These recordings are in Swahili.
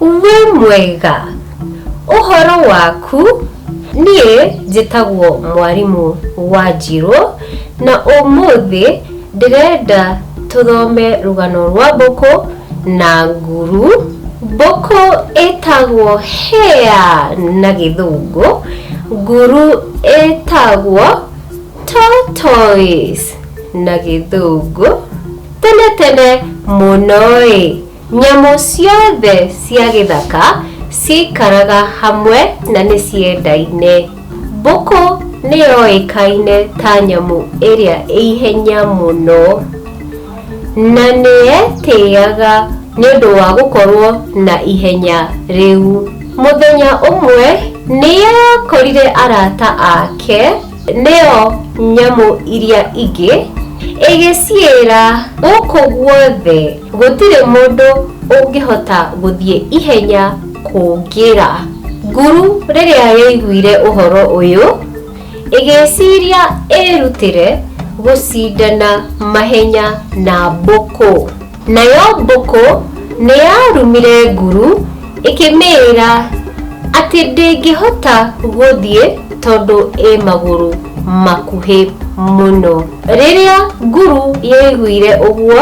we mwega, uhoro waku? Nie njĩtagwo Mwarimu Wanjiru na umuthi ndirenda tuthome rugano rwa mbũkũ na nguru. Mbũkũ ĩtagwo hare na gĩthũngũ, nguru ĩtagwo tortoise na gĩthũngũ. Tene mũno nyamũ ciothe cia gĩthaka cikaraga hamwe na nĩ ciendaine. Mbũkũ nĩ yoĩkaine ta nyamũ ĩrĩa ĩihenya mũno na nĩ yetĩaga nĩ ũndũ wa gũkorwo na ihenya rĩu. Mũthenya ũmwe nĩ yakorire arata ake, nĩo nyamũ iria ingĩ, ĩgĩciĩra gũkũ guothe gũtirĩ mũndũ ũngĩhota gũthiĩ ihenya kũngĩra. Nguru rĩrĩa yaiguire ũhoro ũyũ, ĩgĩciria ĩrutĩre gũcindana mahenya na mbũkũ. Nayo mbũkũ nĩ yarumire nguru ĩkĩmĩĩra atĩ ndĩngĩhota gũthiĩ tondũ ĩ magũrũ makuhĩ mũno. Rĩrĩa nguru yaiguire ũguo,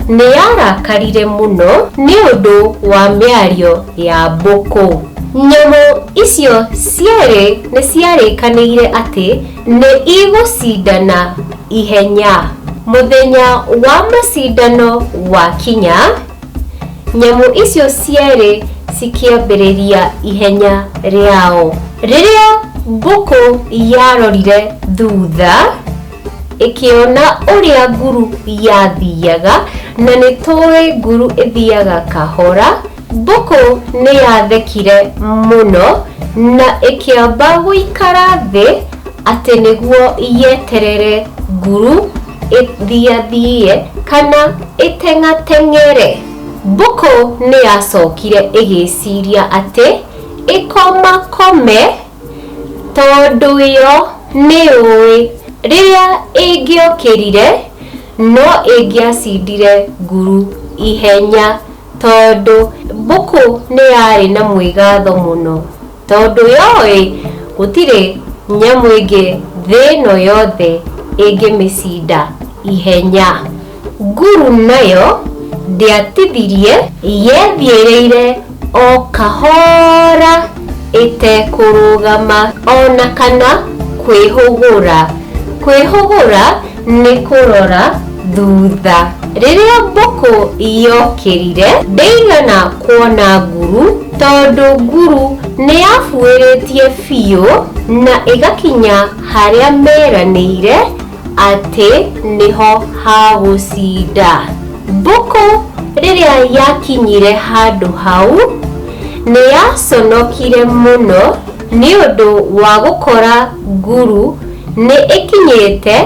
nĩ yarakarire mũno nĩ ũndũ wa mĩario ya mbũkũ. Nyamũ icio cierĩ nĩ ciarĩkanĩire atĩ nĩ igũcindana ihenya. Mũthenya wa macindano wakinya, nyamũ icio cierĩ cikĩambĩrĩria ihenya rĩao. Rĩrĩa mbũkũ yarorire thutha ĩkĩona ũrĩa nguru yathiaga, na nĩ tũĩ nguru ĩthiaga kahora, mbũkũ nĩ yathekire mũno na ĩkĩamba gũikara thĩ atĩ nĩguo yeterere nguru ĩthiathie kana ĩteng'ateng'ere. Mbũkũ nĩ yacokire ĩgĩciria atĩ ĩkomakome tondũ yo nĩ ũĩ rĩrĩa ĩngĩokĩrire no ĩngĩacindire nguru ihenya, tondũ mbũkũ nĩ yarĩ na mwĩgatho mũno tondũ yoĩ gũtirĩ nyamũ ĩngĩ thĩ ĩno yothe ĩngĩmĩcinda ihenya. Nguru nayo ndĩatithirie, yethiĩrĩire o kahora ĩtekũrũgama ona kana kwĩhũgũra. Kwĩhũgũra nĩ kũrora thutha. Rĩrĩa mbũkũ yokĩrire, ndĩigana kuona nguru tondũ nguru nĩ yabuĩrĩtie biũ na ĩgakinya harĩa meranĩire atĩ nĩho hagũcinda. Mbũkũ rĩrĩa yakinyire handũ hau, nĩ yaconokire mũno nĩ ũndũ wa gũkora nguru nĩ ĩkinyĩte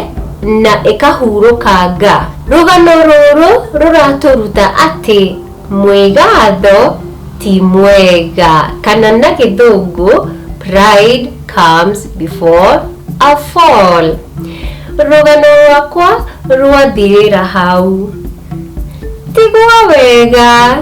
na ĩkahurũkanga. Rũgano rũrũ rũratũruta atĩ mwĩgatho ti mwega, kana na gĩthũngũ pride comes before a fall. Rũgano rwakwa rwathirĩra hau. Tigwo wega.